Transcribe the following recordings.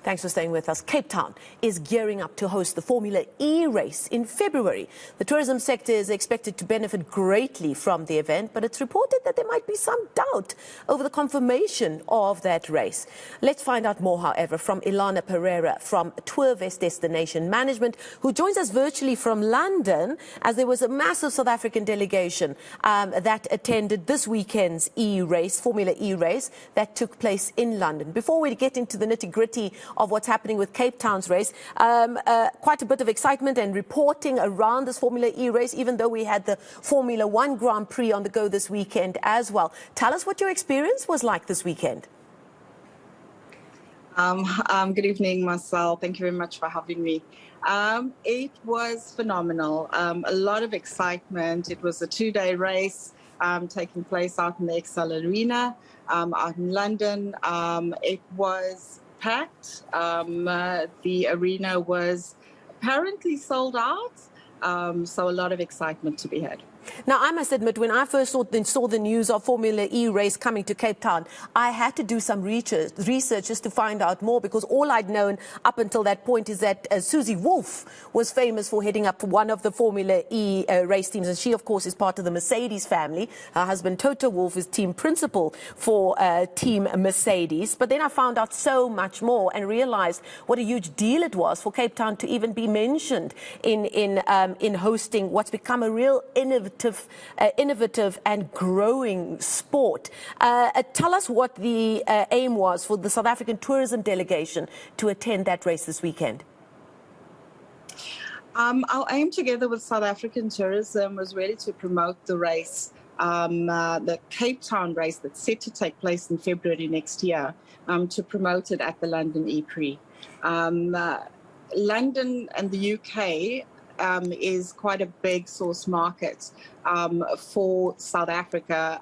Thanks for staying with us. Cape Town is gearing up to host the Formula E race in February. The tourism sector is expected to benefit greatly from the event, but it's reported that there might be some doubt over the confirmation of that race. Let's find out more, however, from Illana Pereira from Tourvest Destination Management, who joins us virtually from London, as there was a massive South African delegation that attended this weekend's E-race, Formula E race, that took place in London. Before we get into the nitty-gritty of what's happening with Cape Town's race, quite a bit of excitement and reporting around this Formula E race, even though we had the Formula One Grand Prix on the go this weekend as well. Tell us what your experience was like this weekend. Good evening, Marcelle. Thank you very much for having me. It was phenomenal. A lot of excitement. It was a two-day race taking place out in the eNCA Arena out in London. It was packed. The arena was apparently sold out, so a lot of excitement to be had. Now, I must admit, when I first saw the news of Formula E race coming to Cape Town, I had to do some research just to find out more, because all I'd known up until that point is that Susie Wolff was famous for heading up one of the Formula E race teams, and she, of course, is part of the Mercedes family. Her husband, Toto Wolff, is team principal for Team Mercedes. But then I found out so much more and realized what a huge deal it was for Cape Town to even be mentioned in hosting what's become a real innovative and growing sport. Tell us what the aim was for the South African tourism delegation to attend that race this weekend. Our aim together with South African tourism was really to promote the race, the Cape Town race that's set to take place in February next year, to promote it at the London E-Prix. London and the UK is quite a big source market for South Africa,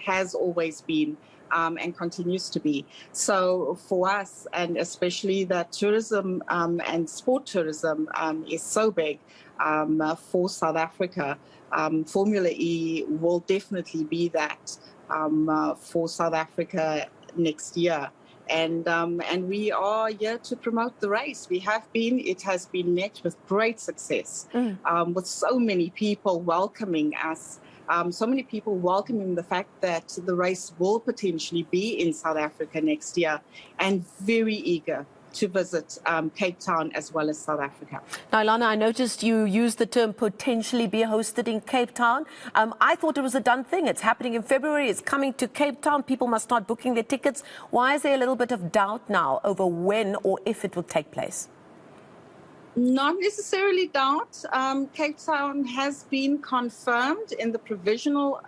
has always been and continues to be. So for us, and especially that tourism and sport tourism is so big for South Africa, Formula E will definitely be that for South Africa next year. And we are here to promote the race. We have been. It has been met with great success, with so many people welcoming us, so many people welcoming the fact that the race will potentially be in South Africa next year, and very eager to visit Cape Town as well as South Africa. Now, Illana, I noticed you used the term potentially be hosted in Cape Town. I thought it was a done thing. It's happening in February. It's coming to Cape Town. People must start booking their tickets. Why is there a little bit of doubt now over when or if it will take place? Not necessarily doubt. Cape Town has been confirmed in the provisional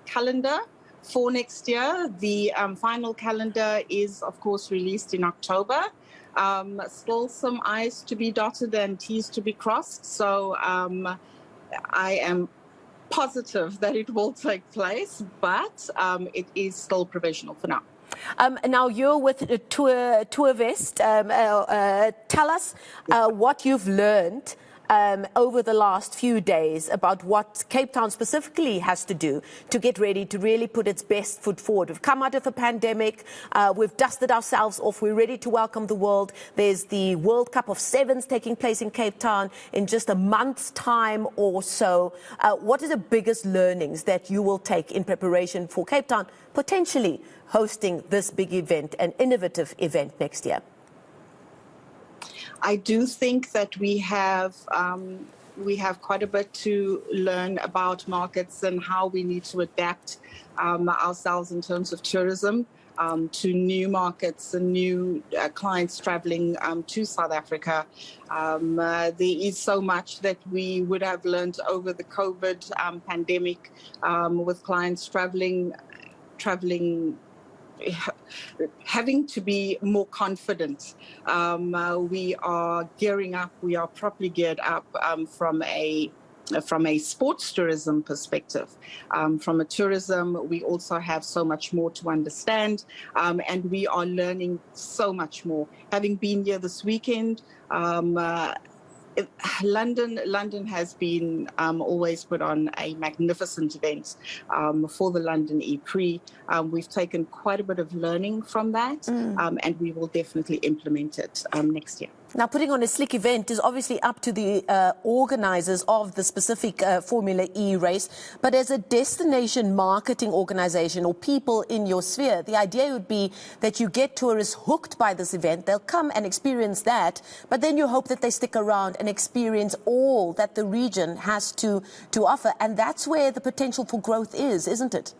calendar for next year. The final calendar is, of course, released in October. Still some I's to be dotted and T's to be crossed. So I am positive that it will take place, but it is still provisional for now. Now, you're with Tourvest. Tell us what you've learned over the last few days about what Cape Town specifically has to do to get ready to really put its best foot forward. We've come out of a pandemic, we've dusted ourselves off, we're ready to welcome the world. There's the World Cup of Sevens taking place in Cape Town in just a month's time or so. What are the biggest learnings that you will take in preparation for Cape Town potentially hosting this big event, an innovative event next year? I do think that we have quite a bit to learn about markets and how we need to adapt ourselves in terms of tourism to new markets and new clients traveling to South Africa. There is so much that we would have learned over the COVID pandemic with clients traveling, having to be more confident. We are gearing up. We are properly geared up from a sports tourism perspective. From a tourism, we also have so much more to understand, and we are learning so much more. Having been here this weekend, London has been always put on a magnificent event for the London E-Prix. We've taken quite a bit of learning from that, and we will definitely implement it next year. Now, putting on a slick event is obviously up to the organisers of the specific Formula E race. But as a destination marketing organisation or people in your sphere, the idea would be that you get tourists hooked by this event. They'll come and experience that, but then you hope that they stick around and experience all that the region has to offer. And that's where the potential for growth is, isn't it?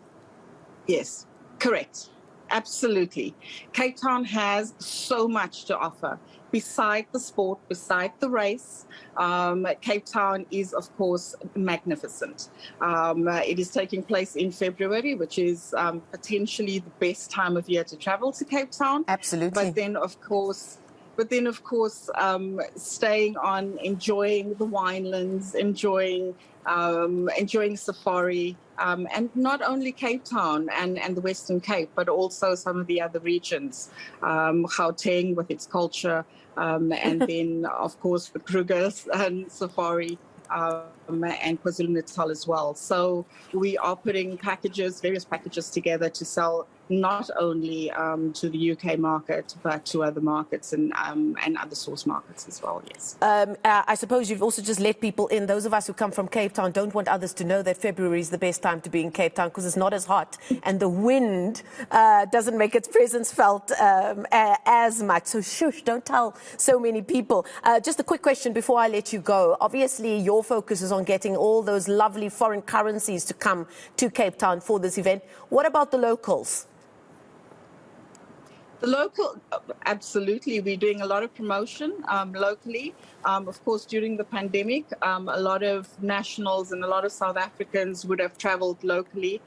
Yes, correct. Absolutely. Cape Town has so much to offer. Beside the sport, beside the race, Cape Town is, of course, magnificent. It is taking place in February, which is potentially the best time of year to travel to Cape Town. Absolutely. But then, of course, staying on, enjoying the winelands, enjoying safari, and not only Cape Town and the Western Cape, but also some of the other regions, Gauteng with its culture, and then, of course, the Kruger's and safari, and KwaZulu-Natal as well. So we are putting various packages together to sell not only to the UK market, but to other markets and other source markets as well, yes. I suppose you've also just let people in. Those of us who come from Cape Town don't want others to know that February is the best time to be in Cape Town because it's not as hot and the wind doesn't make its presence felt as much. So shush, don't tell so many people. Just a quick question before I let you go. Obviously, your focus is on getting all those lovely foreign currencies to come to Cape Town for this event. What about the locals? The local, absolutely. We're doing a lot of promotion locally. Of course, during the pandemic, a lot of nationals and a lot of South Africans would have traveled locally.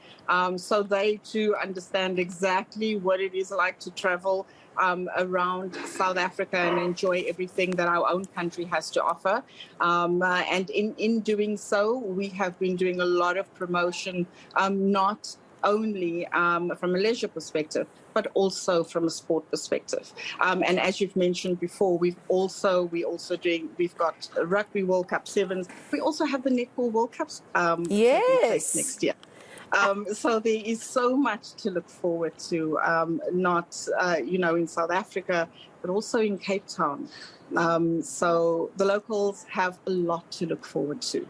So they too understand exactly what it is like to travel around South Africa and enjoy everything that our own country has to offer. And in doing so, we have been doing a lot of promotion, not only from a leisure perspective, but also from a sport perspective. And as you've mentioned before, we've got Rugby World Cup Sevens. We also have the Netball World Cups taking place next year. So there is so much to look forward to, not in South Africa, but also in Cape Town. So the locals have a lot to look forward to.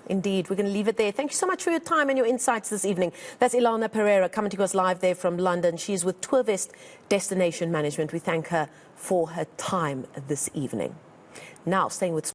Indeed. We're going to leave it there. Thank you so much for your time and your insights this evening. That's Illana Pereira coming to us live there from London. She's with Tourvest Destination Management. We thank her for her time this evening. Now, staying with